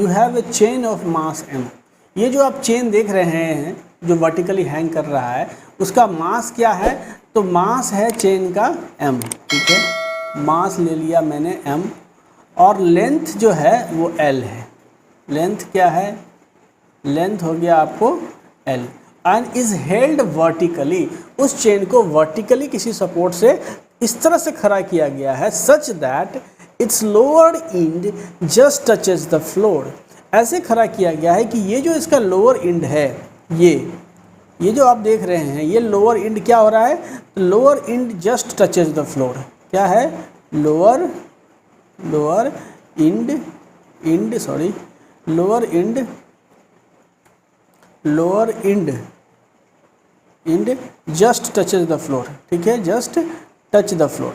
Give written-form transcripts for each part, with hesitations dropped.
You have a chain of mass m। ये जो आप चेन देख रहे हैं जो वर्टिकली हैंग कर रहा है उसका मास क्या है, तो मास है चेन का m, ठीक है, मास ले लिया मैंने m, और लेंथ जो है वो l है। लेंथ क्या है, लेंथ हो गया आपको l, and is held vertically, उस चेन को वर्टिकली किसी सपोर्ट से इस तरह से खड़ा किया गया है, such that it's lower and just touches the floor. ऐसे खड़ा किया गया है कि ये जो इसका लोअर एंड है, ये जो आप देख रहे हैं ये लोअर एंड क्या हो रहा है, lower and just touches the floor. क्या है, lower and just touches the floor, ठीक है, जस्ट टच द फ्लोर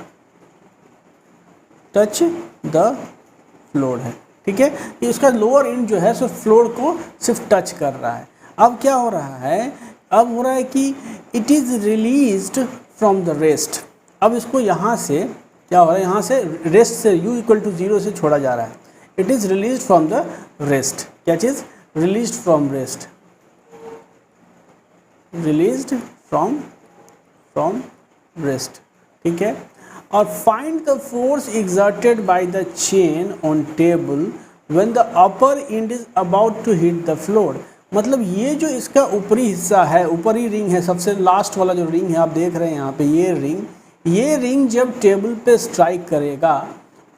है, ठीक है। ये उसका लोअर एंड जो है सो फ्लोर को सिर्फ टच कर रहा है। अब क्या हो रहा है, अब हो रहा है कि it is released from the rest. अब इसको यहाँ से क्या हो रहा है, यहाँ से रेस्ट से u = 0 से छोड़ा जा रहा है। It is released from the rest. क्या चीज़, released from rest, released from rest, ठीक है। और find the force exerted by the chain on table when the upper end is about to hit the floor. मतलब ये जो इसका ऊपरी हिस्सा है, ऊपरी रिंग है, सबसे लास्ट वाला जो रिंग है आप देख रहे हैं यहाँ पे, ये रिंग जब टेबल पे स्ट्राइक करेगा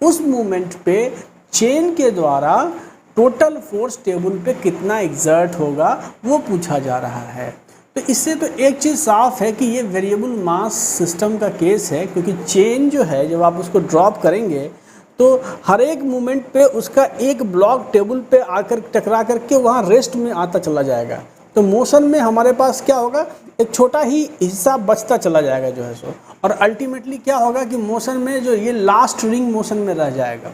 उस मोमेंट पे चेन के द्वारा टोटल फोर्स टेबल पे कितना एग्जर्ट होगा वो पूछा जा रहा है। तो इससे तो एक चीज़ साफ है कि ये वेरिएबल मास सिस्टम का केस है, क्योंकि चेन जो है जब आप उसको ड्रॉप करेंगे तो हर एक मोमेंट पे उसका एक ब्लॉक टेबल पे आकर टकरा करके वहाँ रेस्ट में आता चला जाएगा। तो मोशन में हमारे पास क्या होगा, एक छोटा ही हिस्सा बचता चला जाएगा जो है सो, और अल्टीमेटली क्या होगा कि मोशन में जो ये लास्ट रिंग मोशन में रह जाएगा।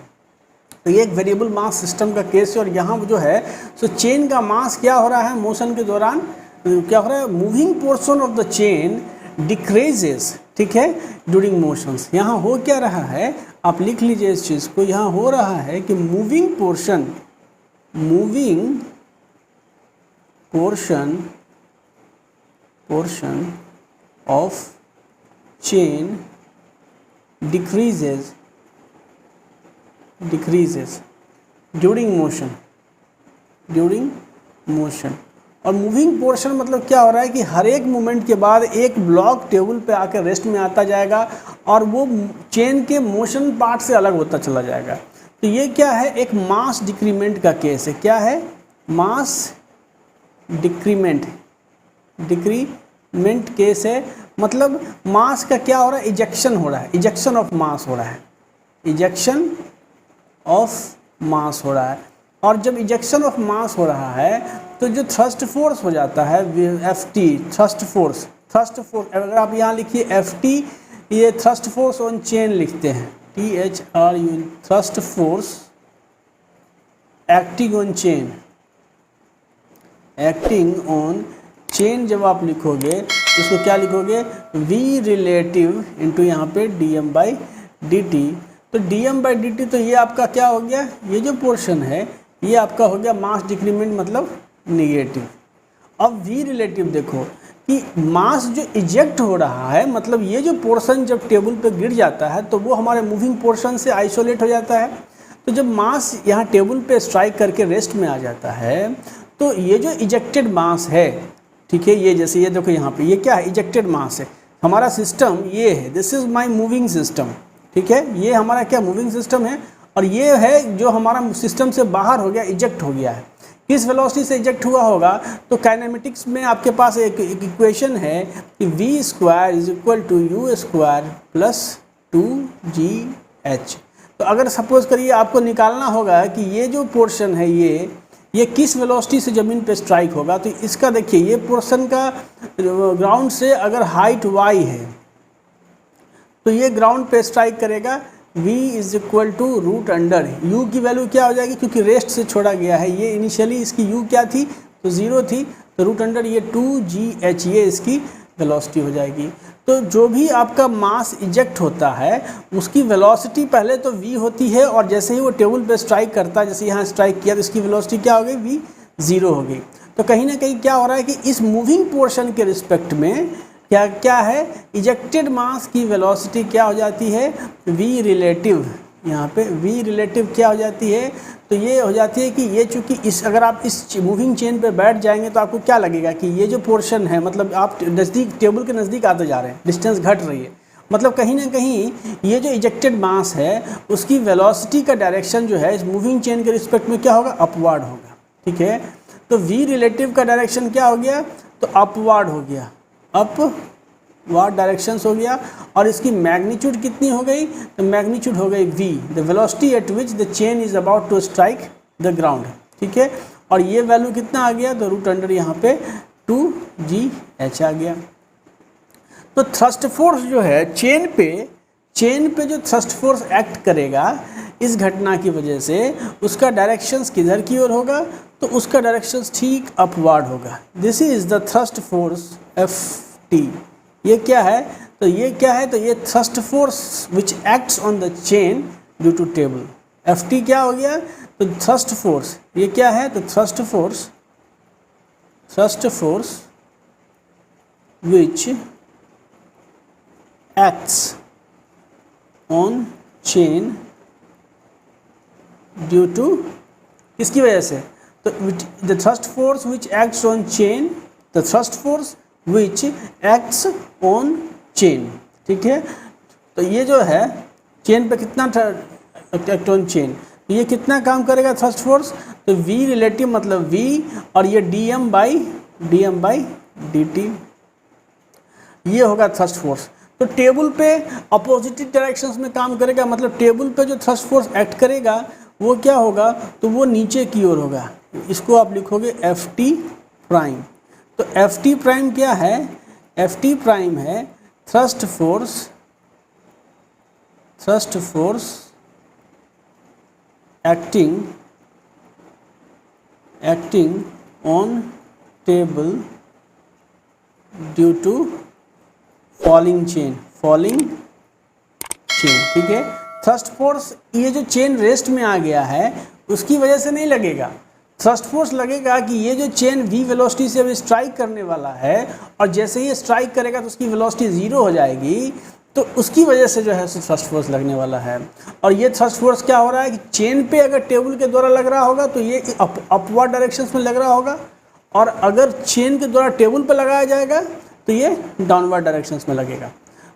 तो ये एक वेरिएबल मास सिस्टम का केस है। और यहाँ जो है सो चेन का मास क्या हो रहा है मोशन के दौरान, क्या हो रहा है, moving portion of the chain decreases, ठीक है, ड्यूरिंग मोशंस। यहाँ हो क्या रहा है, आप लिख लीजिए इस चीज़ को, यहाँ हो रहा है कि moving portion of chain decreases during motion. और मूविंग पोर्शन मतलब क्या हो रहा है कि हर एक मूवमेंट के बाद एक ब्लॉक टेबल पे आकर रेस्ट में आता जाएगा और वो चेन के मोशन पार्ट से अलग होता चला जाएगा। तो ये क्या है, एक मास डिक्रीमेंट का केस है। क्या है, मास डिक्रीमेंट केस है। मतलब मास का क्या हो रहा है, इजेक्शन हो रहा है, इजेक्शन ऑफ मास हो रहा है। और जब इजेक्शन ऑफ मास हो रहा है तो जो थ्रस्ट फोर्स हो जाता है Ft, थ्रस्ट फोर्स, अगर आप यहाँ लिखिए Ft, ये थ्रस्ट फोर्स ऑन चेन लिखते हैं, THRU, thrust force acting on chain जब आप लिखोगे इसको क्या लिखोगे, V रिलेटिव इंटू यहाँ पे dm/dt। तो dm/dt तो ये आपका क्या हो गया, ये जो पोर्शन है ये आपका हो गया मास डिक्रीमेंट मतलब निगेटिव। अब V रिलेटिव देखो कि मास जो इजेक्ट हो रहा है, मतलब ये जो पोर्शन जब टेबल पे गिर जाता है तो वो हमारे मूविंग पोर्शन से आइसोलेट हो जाता है। तो जब मास यहाँ टेबल पे स्ट्राइक करके रेस्ट में आ जाता है तो ये जो इजेक्टेड मास है, ठीक है, ये जैसे ये देखो यहाँ पे ये क्या है, इजेक्टेड मास है। हमारा सिस्टम ये है, this is my moving system, ठीक है, ये हमारा क्या मूविंग सिस्टम है। और ये है जो हमारा सिस्टम से बाहर हो गया, इजेक्ट हो गया है। किस वेलोसिटी से इजेक्ट हुआ होगा, तो काइनेमेटिक्स में आपके पास एक इक्वेशन है कि v² = u² + 2gh। तो अगर सपोज करिए आपको निकालना होगा कि ये जो पोर्शन है ये किस वेलोसिटी से ज़मीन पे स्ट्राइक होगा, तो इसका देखिए ये पोर्शन का ग्राउंड से अगर हाइट y है तो ये ग्राउंड पे स्ट्राइक करेगा, v = √अंडर u की वैल्यू क्या हो जाएगी, क्योंकि रेस्ट से छोड़ा गया है। ये इनिशियली इसकी u क्या थी, तो 0 थी, तो √अंडर ये 2gh ये इसकी वेलोसिटी हो जाएगी। तो जो भी आपका मास इजेक्ट होता है उसकी वेलोसिटी पहले तो v होती है, और जैसे ही वो टेबल पे स्ट्राइक करता है, जैसे यहाँ स्ट्राइक किया तो इसकी वेलोसिटी क्या हो गई, v 0 हो गई। तो कहीं ना कहीं क्या हो रहा है कि इस मूविंग पोर्शन के रिस्पेक्ट में क्या क्या है, इजेक्टेड मास की वेलोसिटी क्या हो जाती है, v रिलेटिव। यहाँ पे v रिलेटिव क्या हो जाती है, तो ये हो जाती है कि ये चूँकि इस अगर आप इस मूविंग चेन पे बैठ जाएंगे तो आपको क्या लगेगा कि ये जो पोर्शन है, मतलब आप नज़दीक टेबल के नज़दीक आते जा रहे हैं, डिस्टेंस घट रही है, मतलब कहीं ना कहीं ये जो इजेक्टेड मास है उसकी वेलोसिटी का डायरेक्शन जो है इस मूविंग चेन के रिस्पेक्ट में क्या होगा, अपवर्ड होगा। ठीक है, तो v रिलेटिव का डायरेक्शन क्या हो गया, तो अपवर्ड हो गया, अपवर्ड डायरेक्शंस हो गया। और इसकी मैग्नीट्यूड कितनी हो गई, तो मैग्नीट्यूड हो गई v, the velocity at which the chain is about to strike the ground. ठीक है, और ये वैल्यू कितना आ गया, तो रूट अंडर यहाँ पे 2gh आ गया। तो थ्रस्ट फोर्स जो है चेन पे जो थ्रस्ट फोर्स एक्ट करेगा इस घटना की वजह से, उसका डायरेक्शंस किधर की ओर होगा, तो उसका डायरेक्शंस ठीक अपवर्ड होगा। This is the thrust force Ft। ये क्या है, तो ये क्या है, तो ये thrust force which acts on the chain due to table. Ft क्या हो गया, तो थ्रस्ट फोर्स, ये क्या है, तो thrust force which acts on chain due to, किसकी वजह से, तो the thrust force which acts on chain, the thrust force which acts on chain। ठीक है, तो ये जो है चेन पे कितना एक्ट ऑन चेन, तो ये कितना काम करेगा थ्रस्ट फोर्स, तो v रिलेटिव मतलब v, और ये dm बाई dt, ये होगा थ्रस्ट फोर्स। तो टेबल पे अपोजिट डायरेक्शंस में काम करेगा, मतलब टेबल पे जो थ्रस्ट फोर्स एक्ट करेगा वो क्या होगा, तो वो नीचे की ओर होगा। इसको आप लिखोगे Ft प्राइम। तो Ft प्राइम क्या है, Ft प्राइम है thrust force acting on table due to falling chain. ठीक है, थ्रस्ट फोर्स ये जो चेन रेस्ट में आ गया है उसकी वजह से नहीं लगेगा, थ्रस्ट फोर्स लगेगा कि ये जो चेन v वेलोसिटी से अभी स्ट्राइक करने वाला है, और जैसे ही स्ट्राइक करेगा तो उसकी वेलोसिटी 0 हो जाएगी, तो उसकी वजह से जो है थ्रस्ट फोर्स लगने वाला है। और ये थ्रस्ट फोर्स क्या हो रहा है कि चेन पे अगर टेबल के द्वारा लग रहा होगा तो ये अपवर्ड डायरेक्शंस में लग रहा होगा, और अगर चेन के द्वारा टेबल पे लगाया जाएगा तो ये डाउनवर्ड डायरेक्शंस में लगेगा।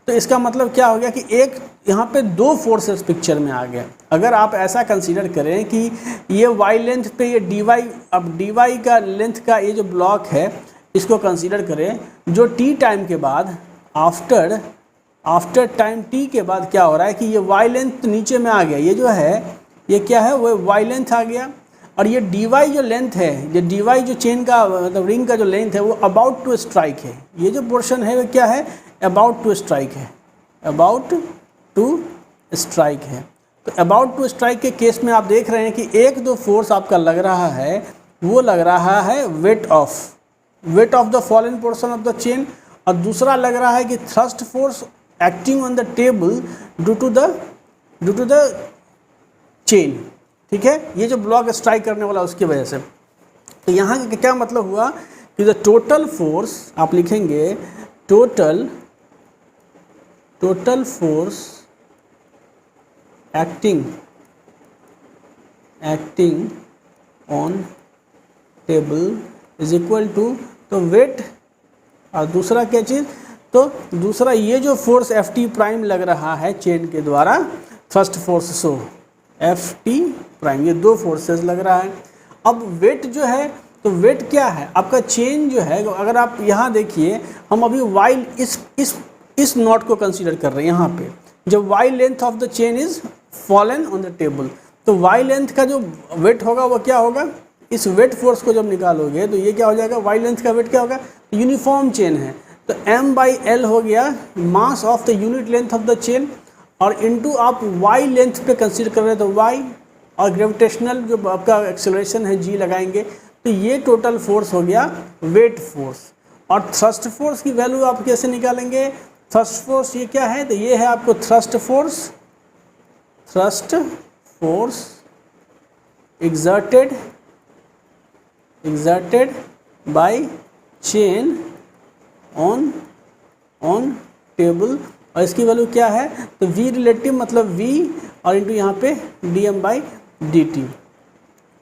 तो इसका मतलब क्या हो गया कि एक यहाँ पे दो फोर्सेस पिक्चर में आ गए। अगर आप ऐसा कंसीडर करें कि ये y लेंथ पे ये dy, अब dy का लेंथ का ये जो ब्लॉक है इसको कंसीडर करें, जो t टाइम के बाद आफ्टर टाइम t के बाद क्या हो रहा है कि ये y लेंथ नीचे में आ गया, ये जो है ये क्या है, वो y लेंथ आ गया, और ये dy जो लेंथ है, ये dy जो चेन का मतलब रिंग का जो लेंथ है वो अबाउट टू स्ट्राइक है। ये जो पोर्शन है वो क्या है, अबाउट टू स्ट्राइक है, अबाउट टू स्ट्राइक है। तो अबाउट टू स्ट्राइक के केस में आप देख रहे हैं कि एक दो फोर्स आपका लग रहा है, वो लग रहा है weight of the fallen portion of the chain, और दूसरा लग रहा है कि thrust force acting on the table due to the chain. ठीक है, ये जो ब्लॉक स्ट्राइक करने वाला उसकी वजह से। तो यहाँ का क्या मतलब हुआ कि द टोटल फोर्स आप लिखेंगे, total force acting on table is equal to, तो वेट, और दूसरा क्या चीज़, तो दूसरा ये जो फोर्स Ft प्राइम लग रहा है चेन के द्वारा, first force so Ft prime, ये दो फोर्सेस लग रहा है। अब वेट जो है, तो वेट क्या है आपका, चेन जो है, अगर आप यहाँ देखिए, हम अभी वाई इस नॉट को कंसीडर कर रहे हैं यहाँ पे, जब Y length of the chain is fallen on the table, तो वाई लेंथ का जो वेट होगा वो क्या होगा, इस वेट फोर्स को जब निकालोगे तो ये क्या हो जाएगा, वाई लेंथ का वेट क्या होगा, यूनिफॉर्म चेन है, तो m/l हो गया mass of the unit length of the chain, और इनटू आप y लेंथ पे कंसीडर कर रहे हैं तो y, और ग्रेविटेशनल जो आपका एक्सेलरेशन है g लगाएंगे, तो ये टोटल फोर्स हो गया वेट फोर्स। और थ्रस्ट फोर्स की वैल्यू आप कैसे निकालेंगे? थ्रस्ट फोर्स ये क्या है? तो ये है आपको thrust force exerted by chain on table, और इसकी वैल्यू क्या है? तो v रिलेटिव मतलब v और इंटू यहाँ पे dm/dt।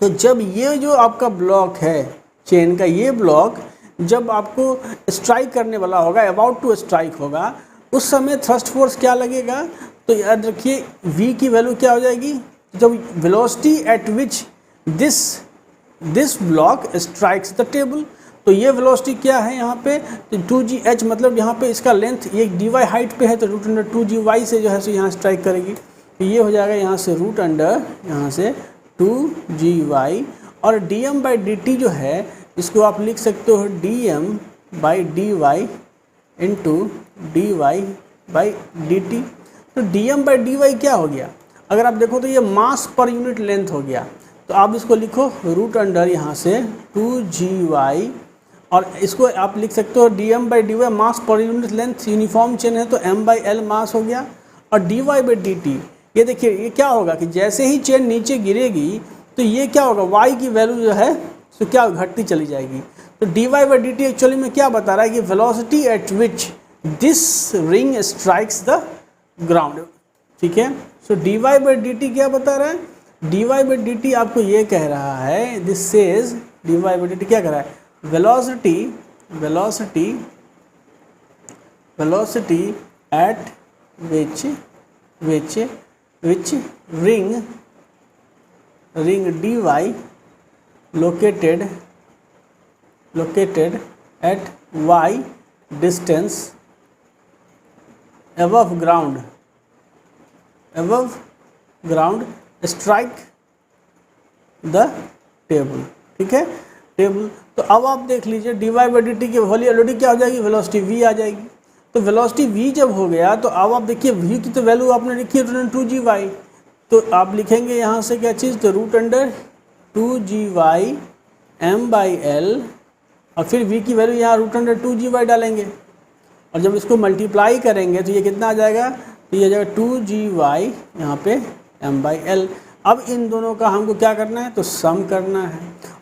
तो जब ये जो आपका ब्लॉक है चेन का, ये ब्लॉक जब आपको स्ट्राइक करने वाला होगा, अबाउट टू स्ट्राइक होगा, उस समय थ्रस्ट फोर्स क्या लगेगा? तो याद रखिए v की वैल्यू क्या हो जाएगी? जब velocity at which this block strikes the table, तो ये वेलोसिटी क्या है यहाँ पे? तो 2gh मतलब यहाँ पे इसका लेंथ, ये dy हाइट पे है तो √2gy से जो है सो यहाँ स्ट्राइक करेगी, तो ये हो जाएगा यहाँ से यहाँ से 2gy, और dm/dt जो है इसको आप लिख सकते हो dm/dy इंटू dy/dt। तो dm/dy क्या हो गया? अगर आप देखो तो ये मास पर यूनिट लेंथ हो गया, तो आप इसको लिखो यहाँ से 2gy, और इसको आप लिख सकते हो dm/dy मास per unit length, uniform chain है तो m/l मास हो गया, और dy/dt ये देखिए ये क्या होगा कि जैसे ही चेन नीचे गिरेगी तो ये क्या होगा, y की वैल्यू जो है तो क्या घटती चली जाएगी। तो dy/dt एक्चुअली में क्या बता रहा है कि velocity at which this ring strikes the ground, ठीक है। सो dy/dt क्या बता रहा है? dy/dt आपको ये कह रहा है, दिस सेज dy/dt क्या कह रहा है? Velocity at which ring dy located at y distance above ground strike the table, ठीक है, टेबल। तो अब आप देख लीजिए dy/dt की वैल्यू ऑलरेडी क्या हो जाएगी? वेलोसिटी v आ जाएगी। तो वेलोसिटी v जब हो गया तो अब आप देखिए v की तो वैल्यू आपने लिखी है 2gy, तो आप लिखेंगे यहाँ से क्या चीज़? तो √2gy m/l, और फिर v की वैल्यू यहाँ √2gy डालेंगे, और जब इसको मल्टीप्लाई करेंगे तो ये कितना आ जाएगा? तो ये आ जाएगा 2gy यहाँ पे m/l। अब इन दोनों का हमको क्या करना है? तो सम करना है,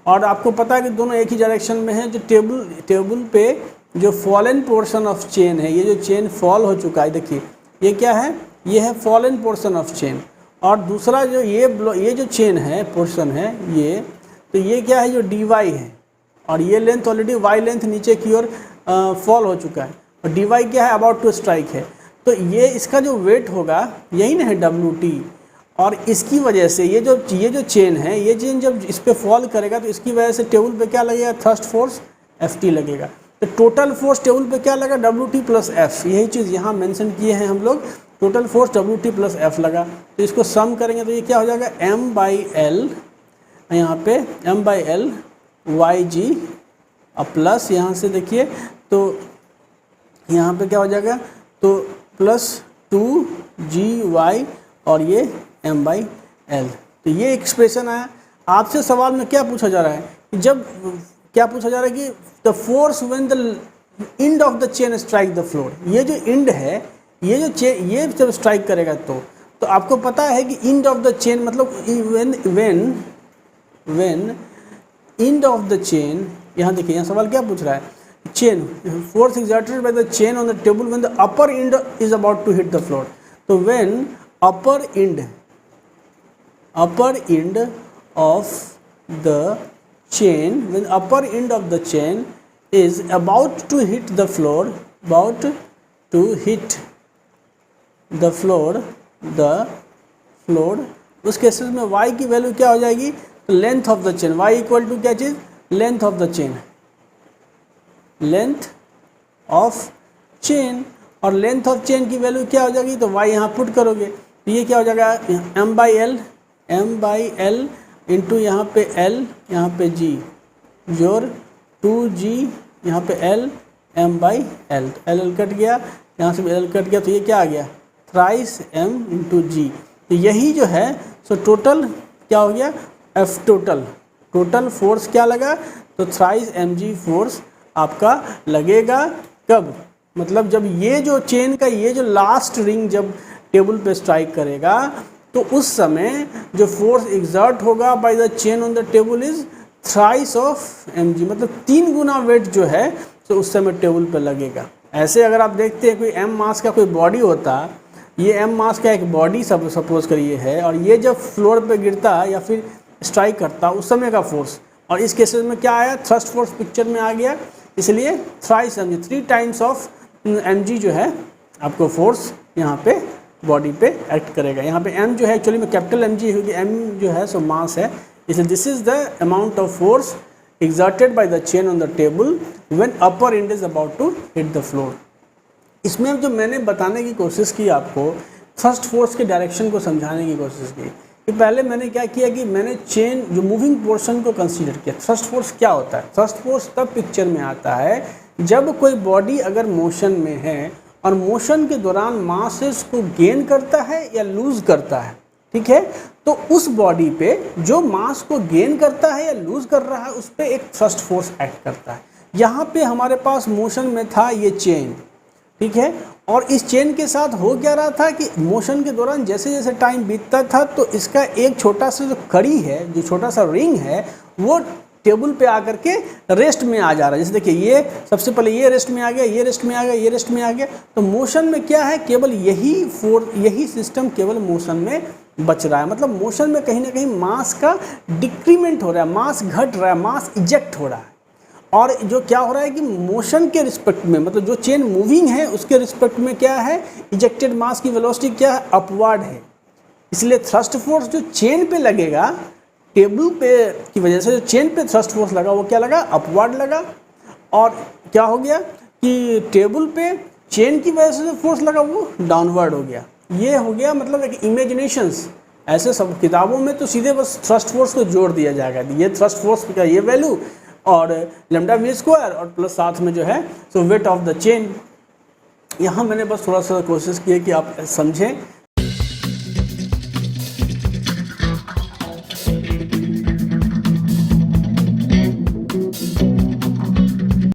और आपको पता है कि दोनों एक ही डायरेक्शन में है। जो टेबल पे जो फॉलन पोर्शन ऑफ चेन है, ये जो चेन फॉल हो चुका है, देखिए ये क्या है? ये है फॉलन पोर्शन ऑफ चेन, और दूसरा जो ये जो चेन है पोर्शन है ये, तो ये क्या है? जो dy है, और ये लेंथ ऑलरेडी y लेंथ नीचे की ओर फॉल हो चुका है, और dy क्या है? अबाउट टू स्ट्राइक है। तो ये इसका जो वेट होगा यही ना है wt, और इसकी वजह से ये जो चेन है, ये चेन जब इस पर फॉल करेगा तो इसकी वजह से टेबल पे क्या लगेगा? थ्रस्ट फोर्स ft लगेगा। तो टोटल फोर्स टेबल पे क्या लगा? wt प्लस f, यही चीज़ यहाँ मेंशन किए हैं हम लोग, total force wt plus f लगा। तो इसको सम करेंगे तो ये क्या हो जाएगा? m/l, यहाँ पे m/l yg, और प्लस यहाँ से देखिए तो यहाँ पे क्या हो जाएगा? तो प्लस 2gy और ये m/l। तो ये एक्सप्रेशन आया। आपसे सवाल में क्या पूछा जा रहा है? जब क्या पूछा जा रहा है कि the force when the end of the chain strike the floor, ये जो एंड है, ये जो चेन ये जब स्ट्राइक करेगा तो आपको पता है कि एंड ऑफ द चेन मतलब when end of the chain, यहाँ देखिए यहाँ सवाल क्या पूछ रहा है? Chain force exerted by the chain on the table when the upper end is about to hit the floor। तो when upper end of the chain, when upper end of the chain is about to hit the floor, उस cases में y की value क्या हो जाएगी? तो length of the chain, y equal to क्या चीज़? Length of the chain, length of chain, और लेंथ ऑफ चेन की वैल्यू क्या हो जाएगी? तो y यहाँ पुट करोगे तो ये क्या हो जाएगा? m/l इंटू यहाँ पे l, यहाँ पे g, जोर 2g, यहाँ पे l, m/l, l कट गया, यहाँ से l कट गया, तो ये क्या आ गया? Thrice m into g। तो यही जो है सो टोटल क्या हो गया? f टोटल फोर्स क्या लगा? तो थ्राइस mg फोर्स आपका लगेगा कब, मतलब जब ये जो चेन का ये जो लास्ट रिंग जब टेबल पे स्ट्राइक करेगा तो उस समय जो फोर्स एग्जर्ट होगा bye the chain on the table is thrice of mg, मतलब 3 गुना वेट जो है तो उस समय टेबल पे लगेगा। ऐसे अगर आप देखते हैं कोई m मास का कोई बॉडी होता, ये m मास का एक बॉडी सपोज करिए है, और ये जब फ्लोर पे गिरता या फिर स्ट्राइक करता उस समय का फोर्स, और इस केसेस में क्या आया, थ्रस्ट फोर्स पिक्चर में आ गया, इसलिए thrice mg, 3 times of mg जो है आपको फोर्स यहाँ पे बॉडी पे एक्ट करेगा। यहाँ पे m जो है एक्चुअली में कैपिटल mg होगी, m जो है सो मास है, इसलिए this is the amount of force exerted by the chain on the table when upper end is about to hit the floor। इसमें जो मैंने बताने की कोशिश की आपको, थ्रस्ट फोर्स के डायरेक्शन को समझाने की कोशिश की कि पहले मैंने क्या किया कि मैंने चेन जो मूविंग पोर्शन को कंसीडर किया। थ्रस्ट फोर्स क्या होता है, थ्रस्ट फोर्स तब पिक्चर में आता है जब कोई बॉडी अगर मोशन में है और मोशन के दौरान मासेस को गेन करता है या लूज करता है, ठीक है, तो उस बॉडी पे जो मास को गेन करता है या लूज कर रहा है उस पर एक थ्रस्ट फोर्स एक्ट करता है। यहाँ पे हमारे पास मोशन में था ये चेन, ठीक है, और इस चेन के साथ हो क्या रहा था कि मोशन के दौरान जैसे जैसे टाइम बीतता था तो इसका एक छोटा सा जो कड़ी है, जो छोटा सा रिंग है, वो टेबल पे आकर के रेस्ट में आ जा रहा है। जैसे देखिए ये सबसे पहले ये रेस्ट में आ गया, ये रेस्ट में आ गया, ये रेस्ट में आ गया, तो मोशन में क्या है, केवल यही सिस्टम केवल मोशन में बच रहा है। मतलब मोशन में कहीं ना कहीं मास का डिक्रीमेंट हो रहा है, मास घट रहा है, मास इजेक्ट हो रहा है। और जो क्या हो रहा है कि मोशन के रिस्पेक्ट में, मतलब जो चेन मूविंग है उसके रिस्पेक्ट में क्या है, इजेक्टेड मास की वेलोसिटी क्या है, अपवर्ड है। इसलिए थ्रस्ट फोर्स जो चेन पे लगेगा, टेबल पे की वजह से जो चेन पे थ्रस्ट फोर्स लगा वो क्या लगा, अपवर्ड लगा। और क्या हो गया कि टेबल पे चेन की वजह से जो फोर्स लगा वो डाउनवर्ड हो गया। ये हो गया मतलब एक इमेजिनेशंस। ऐसे सब किताबों में तो सीधे बस थ्रस्ट फोर्स को जोड़ दिया जाएगा, ये थ्रस्ट फोर्स का ये वैल्यू और लैम्डा वी स्क्वायर और प्लस साथ में जो है सो वेट ऑफ द चेन। यहाँ मैंने बस थोड़ा सा कोशिश की है कि आप समझें